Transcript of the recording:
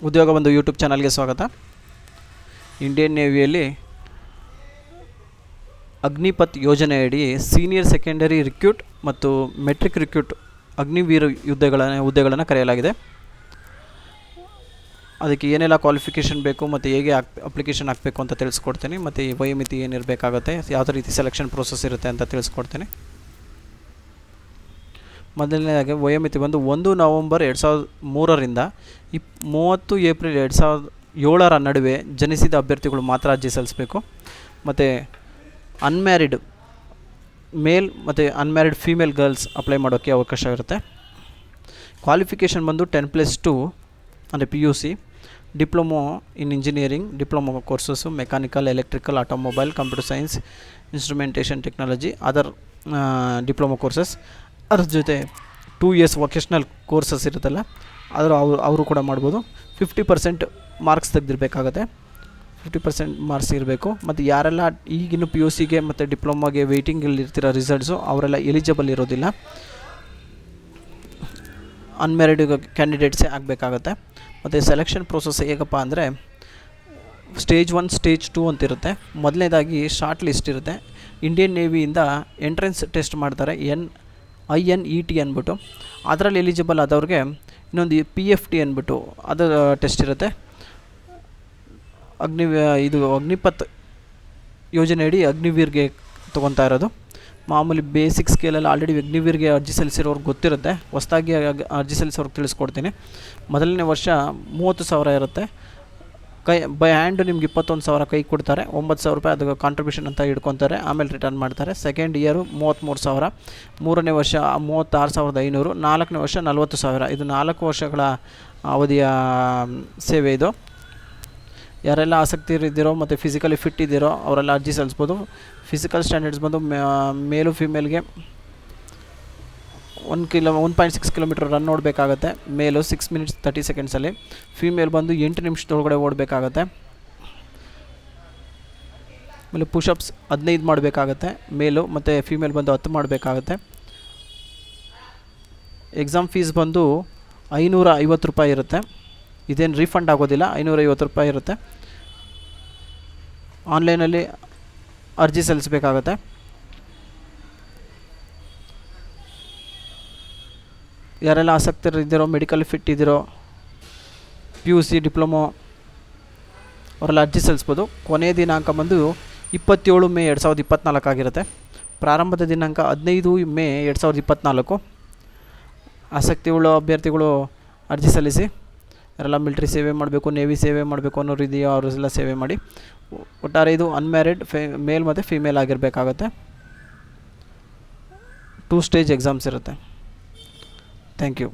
ಉದ್ಯೋಗ ಬಂಧು ಯೂಟ್ಯೂಬ್ ಚಾನಲ್ಗೆ ಸ್ವಾಗತ. ಇಂಡಿಯನ್ ನೇವಿಯಲ್ಲಿ ಅಗ್ನಿಪಥ್ ಯೋಜನೆಯಡಿ ಸೀನಿಯರ್ ಸೆಕೆಂಡರಿ ರಿಕ್ರೂಟ್ ಮತ್ತು ಮೆಟ್ರಿಕ್ ರಿಕ್ರೂಟ್ ಅಗ್ನಿವೀರ ಹುದ್ದೆಗಳನ್ನು ಕರೆಯಲಾಗಿದೆ. ಅದಕ್ಕೆ ಏನೆಲ್ಲ ಕ್ವಾಲಿಫಿಕೇಷನ್ ಬೇಕು ಮತ್ತು ಹೇಗೆ ಅಪ್ಲಿಕೇಶನ್ ಹಾಕಬೇಕು ಅಂತ ತಿಳಿಸ್ಕೊಡ್ತೀನಿ. ಮತ್ತು ಈ ವಯೋಮಿತಿ ಏನಿರಬೇಕಾಗುತ್ತೆ, ಯಾವುದೇ ರೀತಿ ಸೆಲೆಕ್ಷನ್ ಪ್ರೋಸೆಸ್ ಇರುತ್ತೆ ಅಂತ ತಿಳಿಸ್ಕೊಡ್ತೀನಿ. ಮೊದಲನೇದಾಗಿ ವಯೋಮಿತಿ ಬಂದು 1 ನವಂಬರ್ 2003ರಿಂದ 30 ಏಪ್ರಿಲ್ 2007 ನಡುವೆ ಜನಿಸಿದ ಅಭ್ಯರ್ಥಿಗಳು ಮಾತ್ರ ಅರ್ಜಿ ಸಲ್ಲಿಸಬೇಕು. ಮತ್ತು ಅನ್ಮ್ಯಾರಿಡ್ ಮೇಲ್ ಮತ್ತು ಅನ್ಮ್ಯಾರಿಡ್ ಫೀಮೇಲ್ ಗರ್ಲ್ಸ್ ಅಪ್ಲೈ ಮಾಡೋಕ್ಕೆ ಅವಕಾಶ ಇರುತ್ತೆ. ಕ್ವಾಲಿಫಿಕೇಷನ್ ಬಂದು 10+2 ಅಂದರೆ PUC, diploma in engineering, diploma courses mechanical, electrical, automobile, computer science, instrumentation technology, other diploma courses. ಅದ್ರ ಜೊತೆ 2 years ವೊಕೇಶ್ನಲ್ ಕೋರ್ಸಸ್ ಇರುತ್ತಲ್ಲ, ಅವರು ಕೂಡ ಮಾಡ್ಬೋದು. 50% ಮಾರ್ಕ್ಸ್ ತೆಗೆದಿರಬೇಕಾಗತ್ತೆ. 50% ಮಾರ್ಕ್ಸ್ ಇರಬೇಕು. ಮತ್ತು ಯಾರೆಲ್ಲ ಈಗಿನ PUCಗೆ ಮತ್ತು ಡಿಪ್ಲೊಮಾಗೆ ವೆಯ್ಟಿಂಗಲ್ಲಿ ಇರ್ತಿರೋ ರಿಸಲ್ಟ್ಸು ಅವರೆಲ್ಲ ಎಲಿಜಿಬಲ್ ಇರೋದಿಲ್ಲ. ಅನ್ಮ್ಯಾರಿಡ್ ಕ್ಯಾಂಡಿಡೇಟ್ಸೇ ಆಗಬೇಕಾಗತ್ತೆ. ಮತ್ತು ಸೆಲೆಕ್ಷನ್ ಪ್ರೋಸೆಸ್ ಹೇಗಪ್ಪ ಅಂದರೆ ಸ್ಟೇಜ್ 1, ಸ್ಟೇಜ್ 2 ಅಂತಿರುತ್ತೆ. ಮೊದಲನೇದಾಗಿ ಶಾರ್ಟ್ ಲಿಸ್ಟ್ ಇರುತ್ತೆ. ಇಂಡಿಯನ್ ನೇವಿಯಿಂದ ಎಂಟ್ರೆನ್ಸ್ ಟೆಸ್ಟ್ ಮಾಡ್ತಾರೆ, INET ಅಂದ್ಬಿಟ್ಟು. ಅದರಲ್ಲಿ ಎಲಿಜಿಬಲ್ ಆದವ್ರಿಗೆ ಇನ್ನೊಂದು PFT ಅಂದ್ಬಿಟ್ಟು ಅದರ ಟೆಸ್ಟ್ ಇರುತ್ತೆ. ಅಗ್ನಿಪಥ್ ಯೋಜನೆಯಡಿ ಅಗ್ನಿವೀರ್ಗೆ ತೊಗೊತಾ ಇರೋದು. ಮಾಮೂಲಿ ಬೇಸಿಕ್ ಸ್ಕೇಲಲ್ಲಿ ಆಲ್ರೆಡಿ ಅಗ್ನಿವೀರ್ಗೆ ಅರ್ಜಿ ಸಲ್ಲಿಸಿರೋರ್ಗೆ ಗೊತ್ತಿರುತ್ತೆ. ಹೊಸದಾಗಿ ಅರ್ಜಿ ಸಲ್ಲಿಸೋರ್ಗೆ ತಿಳಿಸ್ಕೊಡ್ತೀನಿ. ಮೊದಲನೇ ವರ್ಷ 30,000 ಇರುತ್ತೆ. ಬೈ ಹ್ಯಾಂಡ್ ನಿಮ್ಗೆ 21,000 ಕೈ ಕೊಡ್ತಾರೆ. 9,000 ರೂಪಾಯಿ ಅದು ಕಾಂಟ್ರಿಬ್ಯೂಷನ್ ಅಂತ ಇಟ್ಕೊತಾರೆ, ಆಮೇಲೆ ರಿಟರ್ನ್ ಮಾಡ್ತಾರೆ. ಸೆಕೆಂಡ್ ಇಯರು 33,000, ಮೂರನೇ ವರ್ಷ 36,500, ನಾಲ್ಕನೇ ವರ್ಷ 40,000. ಇದು 4 ವರ್ಷಗಳ ಅವಧಿಯ ಸೇವೆ ಇದು. ಯಾರೆಲ್ಲ ಆಸಕ್ತಿ ಇದ್ದೀರೋ ಮತ್ತು ಫಿಸಿಕಲಿ ಫಿಟ್ ಇದ್ದೀರೋ ಅವರೆಲ್ಲ ಅರ್ಜಿ ಸಲ್ಲಿಸ್ಬೋದು. ಫಿಸಿಕಲ್ ಸ್ಟ್ಯಾಂಡರ್ಡ್ಸ್ ಬಂದು ಮೇಲು ಫಿಮೇಲ್ಗೆ 1.6 ಕಿಲೋಮೀಟರ್ ರನ್ ಓಡಬೇಕಾಗತ್ತೆ. ಮೇಲು 6 minutes 30 secondsಲ್ಲಿ. ಫೀಮೇಲ್ ಬಂದು 8 ನಿಮಿಷದೊಳಗಡೆ ಓಡಬೇಕಾಗತ್ತೆ. ಆಮೇಲೆ ಪುಷಪ್ಸ್ 15 ಮಾಡಬೇಕಾಗತ್ತೆ ಮೇಲು, ಮತ್ತು ಫೀಮೇಲ್ ಬಂದು 10 ಮಾಡಬೇಕಾಗತ್ತೆ. ಎಕ್ಸಾಮ್ ಫೀಸ್ ಬಂದು 550 ರೂಪಾಯಿ ಇರುತ್ತೆ. ಇದೇನು ರೀಫಂಡ್ ಆಗೋದಿಲ್ಲ, 550 ರೂಪಾಯಿ ಇರುತ್ತೆ. ಆನ್ಲೈನಲ್ಲಿ ಅರ್ಜಿ ಸಲ್ಲಿಸಬೇಕಾಗತ್ತೆ. ಯಾರೆಲ್ಲ ಆಸಕ್ತರು ಇದ್ದೀರೋ, ಮೆಡಿಕಲ್ ಫಿಟ್ ಇದ್ದೀರೋ, PUC ಡಿಪ್ಲೊಮೊ ಅವರೆಲ್ಲ ಅರ್ಜಿ ಸಲ್ಲಿಸ್ಬೋದು. ಕೊನೆಯ ದಿನಾಂಕ ಬಂದು 27 ಮೇ 2024 ಆಗಿರುತ್ತೆ. ಪ್ರಾರಂಭದ ದಿನಾಂಕ 15 ಮೇ 2024. ಆಸಕ್ತಿ ಉಳ್ಳ ಅಭ್ಯರ್ಥಿಗಳು ಅರ್ಜಿ ಸಲ್ಲಿಸಿ. ಯಾರೆಲ್ಲ ಮಿಲ್ಟ್ರಿ ಸೇವೆ ಮಾಡಬೇಕು, ನೇವಿ ಸೇವೆ ಮಾಡಬೇಕು ಅನ್ನೋರು ಇದೆಯೋ ಅವರೆಲ್ಲ ಸೇವೆ ಮಾಡಿ. ಒಟ್ಟಾರೆ ಇದು ಅನ್ಮ್ಯಾರಿಡ್ ಮೇಲ್ ಮತ್ತು ಫೀಮೇಲ್ ಆಗಿರಬೇಕಾಗತ್ತೆ. 2 ಸ್ಟೇಜ್ ಎಕ್ಸಾಮ್ಸ್ ಇರುತ್ತೆ. Thank you.